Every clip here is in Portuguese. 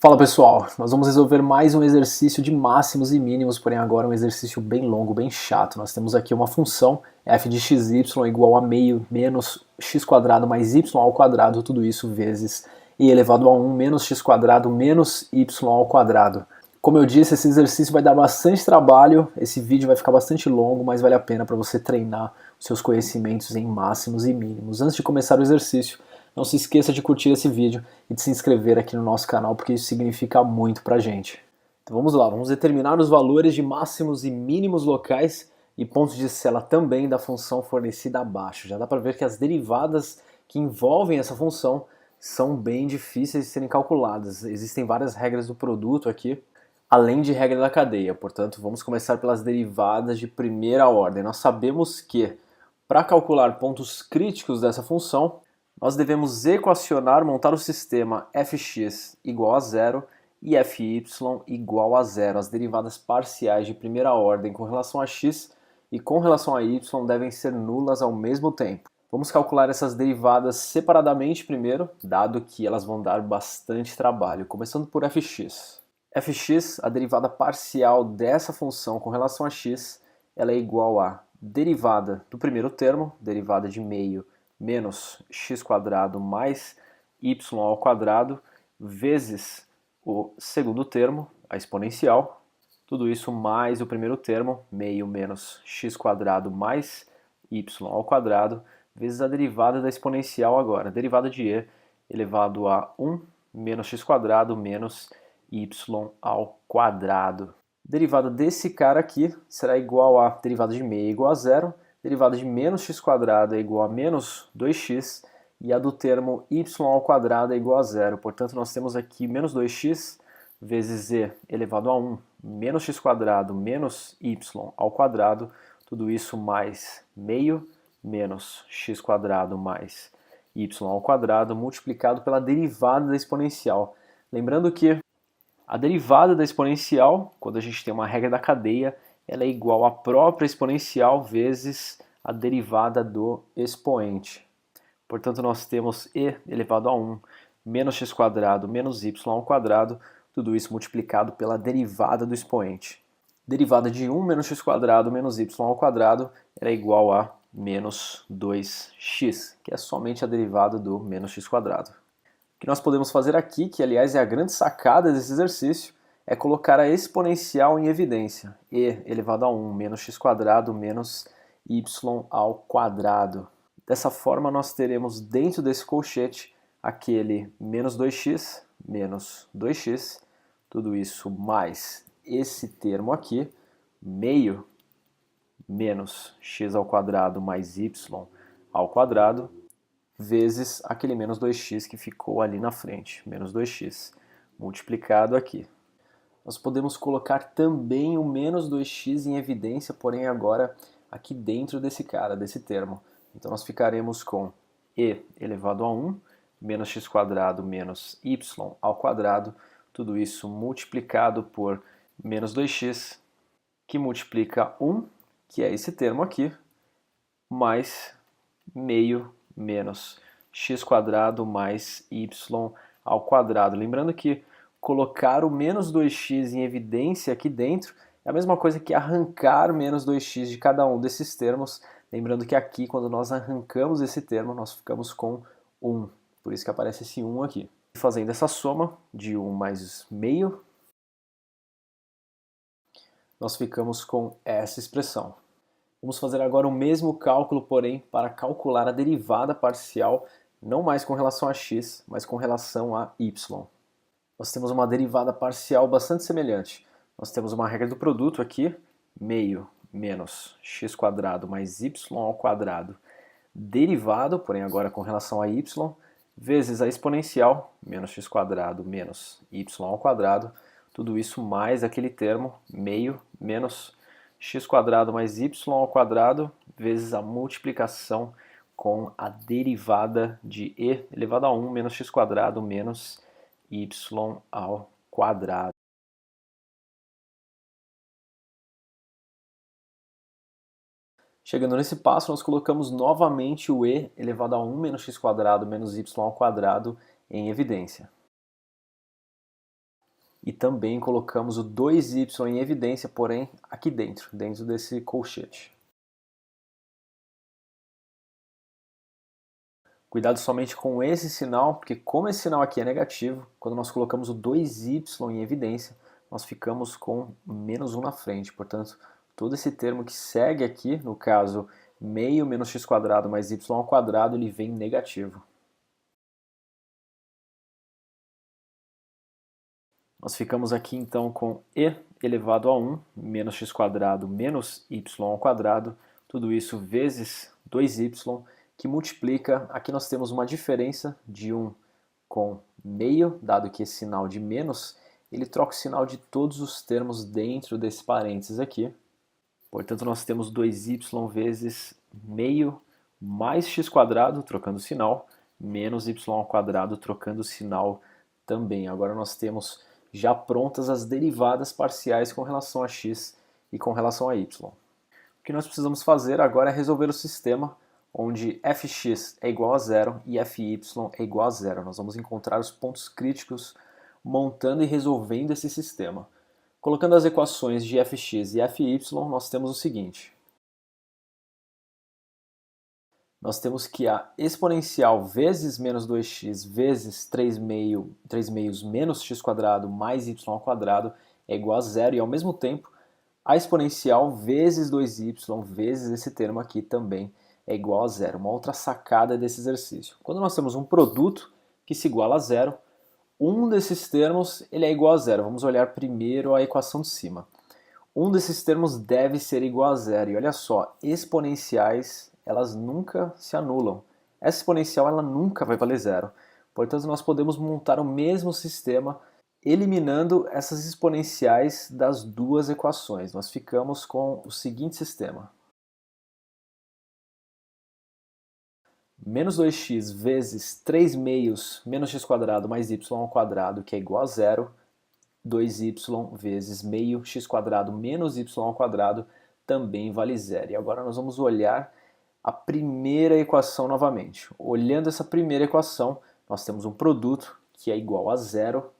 Fala pessoal, nós vamos resolver mais um exercício de máximos e mínimos, porém agora um exercício bem longo, bem chato. Nós temos aqui uma função f de xy igual a meio menos x quadrado mais y ao quadrado, tudo isso vezes e elevado a 1 menos x quadrado menos y ao quadrado. Como eu disse, esse exercício vai dar bastante trabalho, esse vídeo vai ficar bastante longo, mas vale a pena para você treinar os seus conhecimentos em máximos e mínimos. Antes de começar o exercício, não se esqueça de curtir esse vídeo e de se inscrever aqui no nosso canal, porque isso significa muito pra gente. Então vamos lá, vamos determinar os valores de máximos e mínimos locais e pontos de sela também da função fornecida abaixo. Já dá para ver que as derivadas que envolvem essa função são bem difíceis de serem calculadas. Existem várias regras do produto aqui, além de regra da cadeia. Portanto, vamos começar pelas derivadas de primeira ordem. Nós sabemos que, para calcular pontos críticos dessa função, nós devemos equacionar, montar o sistema fx igual a zero e fy igual a zero. As derivadas parciais de primeira ordem com relação a x e com relação a y devem ser nulas ao mesmo tempo. Vamos calcular essas derivadas separadamente primeiro, dado que elas vão dar bastante trabalho, começando por fx. Fx, a derivada parcial dessa função com relação a x, ela é igual a derivada do primeiro termo, derivada de meio, menos x quadrado mais y ao quadrado, vezes o segundo termo, a exponencial, tudo isso mais o primeiro termo, meio menos x quadrado mais y ao quadrado, vezes a derivada da exponencial agora, derivada de e elevado a 1 menos x quadrado menos y ao quadrado. Derivada desse cara aqui será igual a derivada de meio igual a zero, derivada de menos x quadrado é igual a menos 2x e a do termo y ao quadrado é igual a zero. Portanto, nós temos aqui menos 2x vezes e elevado a 1 menos x quadrado menos y ao quadrado, tudo isso mais meio menos x quadrado mais y ao quadrado multiplicado pela derivada da exponencial. Lembrando que a derivada da exponencial, quando a gente tem uma regra da cadeia, ela é igual à própria exponencial vezes a derivada do expoente. Portanto, nós temos e elevado a 1 menos x quadrado menos y ao quadrado, tudo isso multiplicado pela derivada do expoente. Derivada de 1 menos x quadrado menos y ao quadrado é igual a menos 2x, que é somente a derivada do menos x quadrado. O que nós podemos fazer aqui, que aliás é a grande sacada desse exercício, é colocar a exponencial em evidência. E elevado a 1 menos x quadrado menos y ao quadrado. Dessa forma nós teremos dentro desse colchete aquele menos 2x, tudo isso mais esse termo aqui, meio menos x ao quadrado mais y ao quadrado, vezes aquele menos 2x que ficou ali na frente, menos 2x, multiplicado aqui. Nós podemos colocar também o menos 2x em evidência, porém agora aqui dentro desse cara, desse termo. Então nós ficaremos com e elevado a 1 menos x quadrado menos y ao quadrado, tudo isso multiplicado por menos 2x, que multiplica 1, que é esse termo aqui, mais meio menos x quadrado mais y ao quadrado. Lembrando que colocar o menos 2x em evidência aqui dentro é a mesma coisa que arrancar menos 2x de cada um desses termos. Lembrando que aqui, quando nós arrancamos esse termo, nós ficamos com 1. Por isso que aparece esse 1 aqui. Fazendo essa soma de 1 mais meio, nós ficamos com essa expressão. Vamos fazer agora o mesmo cálculo, porém, para calcular a derivada parcial, não mais com relação a x, mas com relação a y. Nós temos uma derivada parcial bastante semelhante. Nós temos uma regra do produto aqui, meio menos x quadrado mais y ao quadrado, derivado, porém agora com relação a y, vezes a exponencial, menos x quadrado menos y ao quadrado, tudo isso mais aquele termo, meio menos x quadrado mais y ao quadrado vezes a multiplicação com a derivada de e elevado a 1 menos x quadrado menos y ao quadrado. Chegando nesse passo, nós colocamos novamente o e elevado a 1 menos x quadrado menos y ao quadrado em evidência. e também colocamos o 2y em evidência, porém aqui dentro desse colchete. Cuidado somente com esse sinal, porque como esse sinal aqui é negativo, quando nós colocamos o 2y em evidência, nós ficamos com menos 1 na frente. Portanto, todo esse termo que segue aqui, no caso, meio menos x² mais y², ele vem negativo. Nós ficamos aqui então com e elevado a 1 menos x² menos y², tudo isso vezes 2y, que multiplica, aqui nós temos uma diferença de 1 com meio, dado que esse sinal de menos, ele troca o sinal de todos os termos dentro desse parênteses aqui. Portanto, nós temos 2y vezes meio mais x², trocando o sinal, menos y², trocando o sinal também. Agora nós temos já prontas as derivadas parciais com relação a x e com relação a y. O que nós precisamos fazer agora é resolver o sistema onde fx é igual a zero e fy é igual a zero. Nós vamos encontrar os pontos críticos montando e resolvendo esse sistema. Colocando as equações de fx e fy, nós temos o seguinte. Nós temos que a exponencial vezes menos 2x vezes 3 meios menos x² mais y² é igual a zero, e ao mesmo tempo a exponencial vezes 2y vezes esse termo aqui também é igual a zero. Uma outra sacada desse exercício. Quando nós temos um produto que se iguala a zero, um desses termos ele é igual a zero. Vamos olhar primeiro a equação de cima. Um desses termos deve ser igual a zero. E olha só, exponenciais, elas nunca se anulam. Essa exponencial ela nunca vai valer zero. Portanto, nós podemos montar o mesmo sistema eliminando essas exponenciais das duas equações. Nós ficamos com o seguinte sistema. Menos 2x vezes 3 meios menos x² mais y², que é igual a zero, 2y vezes meio x² menos y² também vale zero. E agora nós vamos olhar a primeira equação novamente. Olhando essa primeira equação, nós temos um produto que é igual a zero.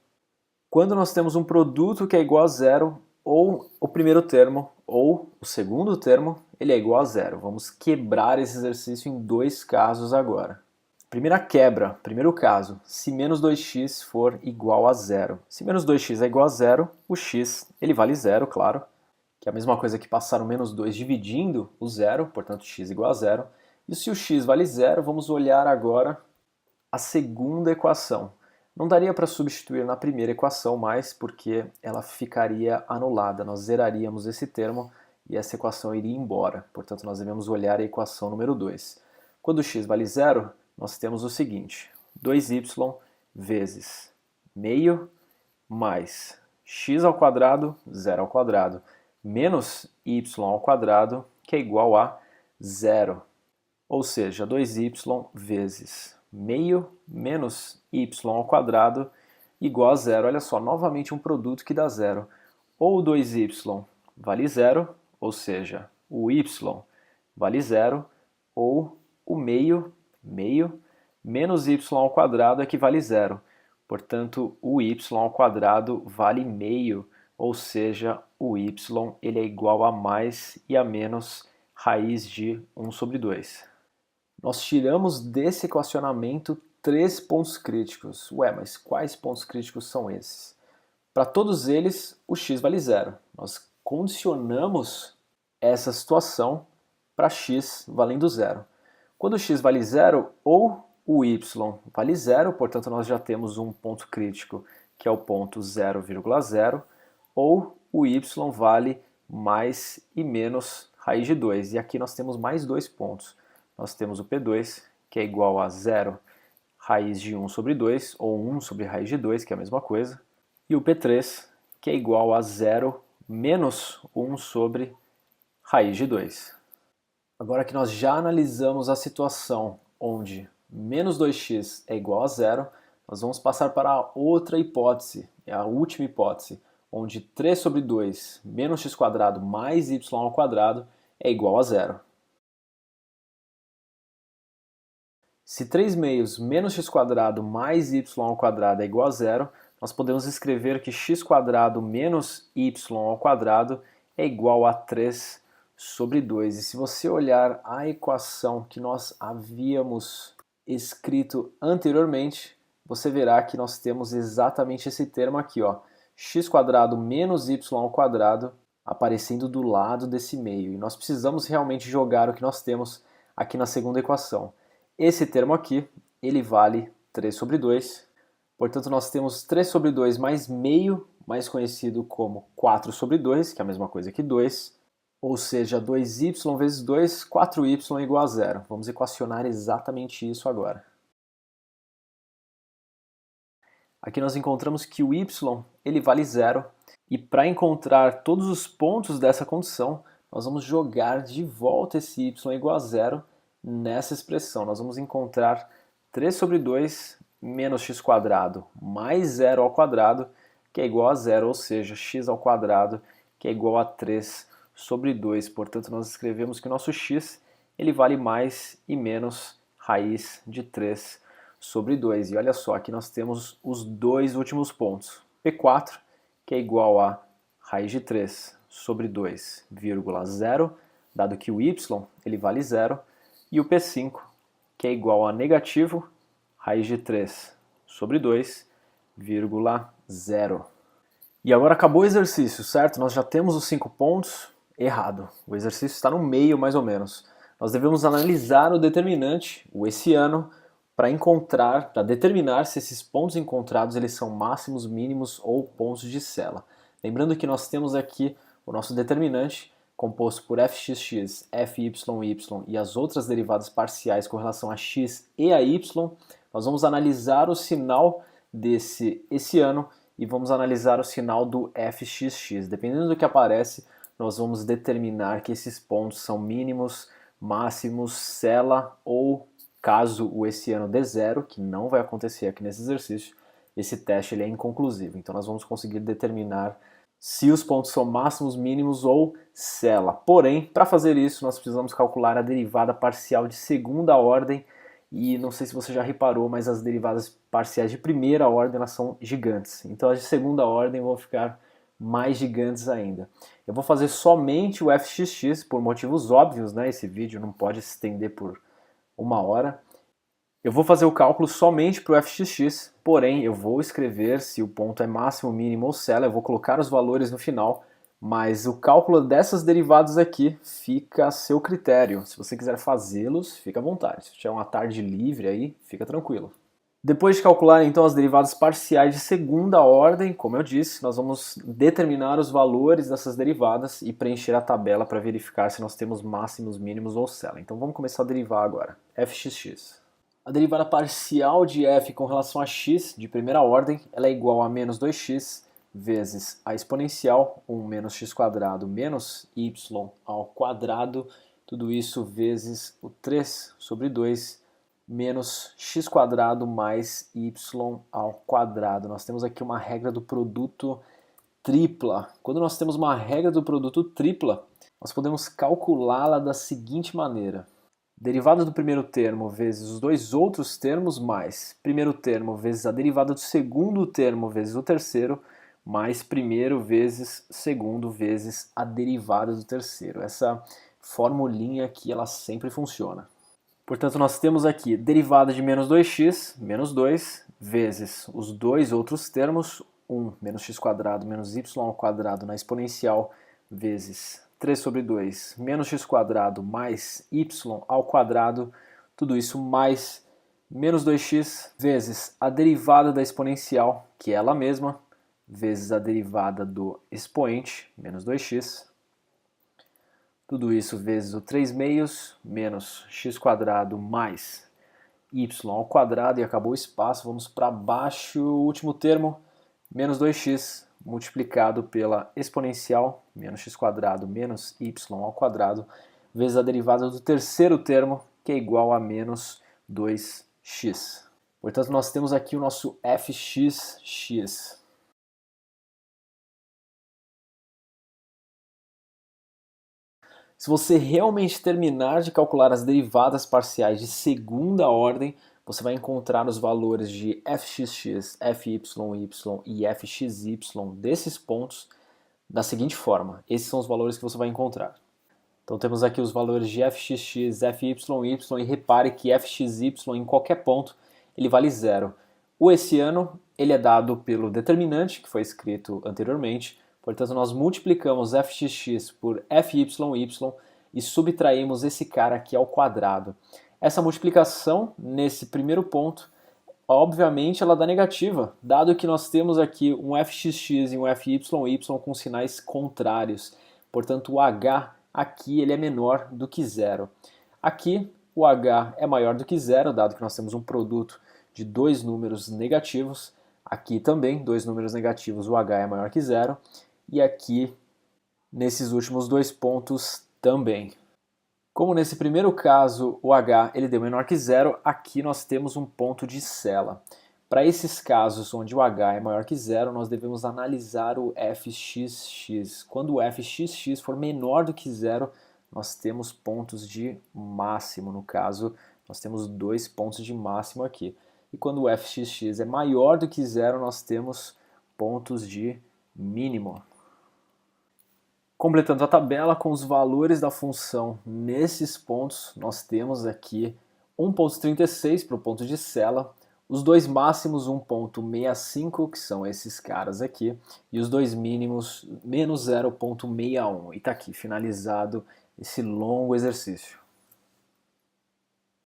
Quando nós temos um produto que é igual a zero, ou o primeiro termo ou o segundo termo, ele é igual a zero. Vamos quebrar esse exercício em dois casos agora. Primeira quebra, primeiro caso, se menos 2x for igual a zero. Se menos 2x é igual a zero, o x ele vale zero, claro, que é a mesma coisa que passar o menos 2 dividindo o zero, portanto x igual a zero. E se o x vale zero, vamos olhar agora a segunda equação. Não daria para substituir na primeira equação mais, porque ela ficaria anulada. Nós zeraríamos esse termo e essa equação iria embora. Portanto, nós devemos olhar a equação número 2. Quando x vale zero, nós temos o seguinte. 2y vezes meio mais x², zero ao quadrado, menos y², que é igual a zero. Ou seja, 2y vezes meio menos y² igual a zero. Olha só, novamente um produto que dá zero. Ou 2y vale zero, ou seja, o y vale zero, ou o meio menos y² é que vale zero. Portanto, o y² vale meio, ou seja, o y ele é igual a mais e a menos raiz de 1 sobre 2. Nós tiramos desse equacionamento 3 pontos críticos. Ué, mas quais pontos críticos são esses? Para todos eles, o x vale zero. Nós condicionamos essa situação para x valendo zero. Quando o x vale zero, ou o y vale zero, portanto nós já temos um ponto crítico que é o ponto 0,0, ou o y vale mais e menos raiz de 2. E aqui nós temos mais 2 pontos. Nós temos o P2, que é igual a 0 raiz de 1 sobre 2, ou 1 sobre raiz de 2, que é a mesma coisa. E o P3, que é igual a 0 menos 1 sobre raiz de 2. Agora que nós já analisamos a situação onde menos 2x é igual a 0, nós vamos passar para a outra hipótese, a última hipótese, onde 3 sobre 2 menos x² mais y² é igual a 0. Se 3 meios menos x² mais y² é igual a zero, nós podemos escrever que x² menos y² é igual a 3 sobre 2. E se você olhar a equação que nós havíamos escrito anteriormente, você verá que nós temos exatamente esse termo aqui, ó, x² menos y² aparecendo do lado desse meio. E nós precisamos realmente jogar o que nós temos aqui na segunda equação. Esse termo aqui, ele vale 3 sobre 2. Portanto, nós temos 3 sobre 2 mais meio, mais conhecido como 4 sobre 2, que é a mesma coisa que 2. Ou seja, 2y vezes 2, 4y igual a 0. Vamos equacionar exatamente isso agora. Aqui nós encontramos que o y ele vale 0. E para encontrar todos os pontos dessa condição, nós vamos jogar de volta esse y igual a 0 nessa expressão. Nós vamos encontrar 3 sobre 2 menos x² mais 0 ao quadrado, que é igual a 0, ou seja, x² que é igual a 3 sobre 2. Portanto, nós escrevemos que o nosso x ele vale mais e menos raiz de 3 sobre 2. E olha só, aqui nós temos os dois últimos pontos. P4, que é igual a raiz de 3 sobre 2, vírgula 0, dado que o y ele vale 0, e o P5, que é igual a negativo raiz de 3 sobre 2, vírgula 0. E agora acabou o exercício, certo? Nós já temos os 5 pontos. Errado. O exercício está no meio, mais ou menos. Nós devemos analisar o determinante, o hessiano, para determinar se esses pontos encontrados eles são máximos, mínimos ou pontos de Cella. Lembrando que nós temos aqui o nosso determinante, composto por fxx, fyy e as outras derivadas parciais com relação a x e a y. Nós vamos analisar o sinal desse hessiano e vamos analisar o sinal do fxx. Dependendo do que aparece, nós vamos determinar que esses pontos são mínimos, máximos, Cella ou, caso o hessiano dê 0, que não vai acontecer aqui nesse exercício, esse teste ele é inconclusivo. Então nós vamos conseguir determinar se os pontos são máximos, mínimos ou Cella. Porém, para fazer isso, nós precisamos calcular a derivada parcial de segunda ordem. E não sei se você já reparou, mas as derivadas parciais de primeira ordem elas são gigantes. Então as de segunda ordem vão ficar mais gigantes ainda. Eu vou fazer somente o fxx por motivos óbvios, né? Esse vídeo não pode se estender por 1 hora. Eu vou fazer o cálculo somente para o fxx, porém eu vou escrever se o ponto é máximo, mínimo ou Cella, eu vou colocar os valores no final, mas o cálculo dessas derivadas aqui fica a seu critério. Se você quiser fazê-los, fica à vontade. Se tiver uma tarde livre aí, fica tranquilo. Depois de calcular então as derivadas parciais de segunda ordem, como eu disse, nós vamos determinar os valores dessas derivadas e preencher a tabela para verificar se nós temos máximos, mínimos ou Cella. Então vamos começar a derivar agora. fxx. A derivada parcial de f com relação a x de primeira ordem ela é igual a menos 2x vezes a exponencial 1 menos x² menos y ao quadrado, tudo isso vezes o 3 sobre 2 menos x² mais y ao quadrado. Nós temos aqui uma regra do produto tripla. Quando nós temos uma regra do produto tripla, nós podemos calculá-la da seguinte maneira. Derivada do primeiro termo vezes os dois outros termos mais primeiro termo vezes a derivada do segundo termo vezes o terceiro mais primeiro vezes segundo vezes a derivada do terceiro. Essa formulinha aqui ela sempre funciona. Portanto, nós temos aqui derivada de menos 2x, menos 2, vezes os dois outros termos, 1 menos x² menos y ao quadrado na exponencial, vezes 3 sobre 2 menos x² mais y ao quadrado, tudo isso mais menos 2x, vezes a derivada da exponencial, que é ela mesma, vezes a derivada do expoente, menos 2x, tudo isso vezes o 3 meios menos x² mais y ao quadrado, e acabou o espaço, vamos para baixo, o último termo, menos 2x multiplicado pela exponencial, menos x² menos y ao quadrado, vezes a derivada do terceiro termo, que é igual a menos 2x. Portanto, nós temos aqui o nosso fxx. Se você realmente terminar de calcular as derivadas parciais de segunda ordem, você vai encontrar os valores de fxx, fyy e fxy desses pontos da seguinte forma. Esses são os valores que você vai encontrar. Então temos aqui os valores de fxx, fyy e repare que fxy em qualquer ponto ele vale 0. O hessiano ele é dado pelo determinante que foi escrito anteriormente, portanto nós multiplicamos fxx por fyy e subtraímos esse cara aqui ao quadrado. Essa multiplicação nesse primeiro ponto, obviamente ela dá negativa, dado que nós temos aqui um fxx e um fyy com sinais contrários. Portanto, o h aqui ele é menor do que zero. Aqui o h é maior do que zero, dado que nós temos um produto de dois números negativos. Aqui também, dois números negativos, o h é maior que zero. E aqui, nesses últimos dois pontos, também. Como nesse primeiro caso o h ele deu menor que zero, aqui nós temos um ponto de sela. Para esses casos onde o h é maior que zero, nós devemos analisar o fxx. Quando o fxx for menor do que zero, nós temos pontos de máximo. No caso, nós temos dois pontos de máximo aqui. E quando o fxx é maior do que zero, nós temos pontos de mínimo. Completando a tabela com os valores da função nesses pontos, nós temos aqui 1,36 para o ponto de sela, os dois máximos 1,65, que são esses caras aqui, e os dois mínimos menos 0,61. E está aqui finalizado esse longo exercício.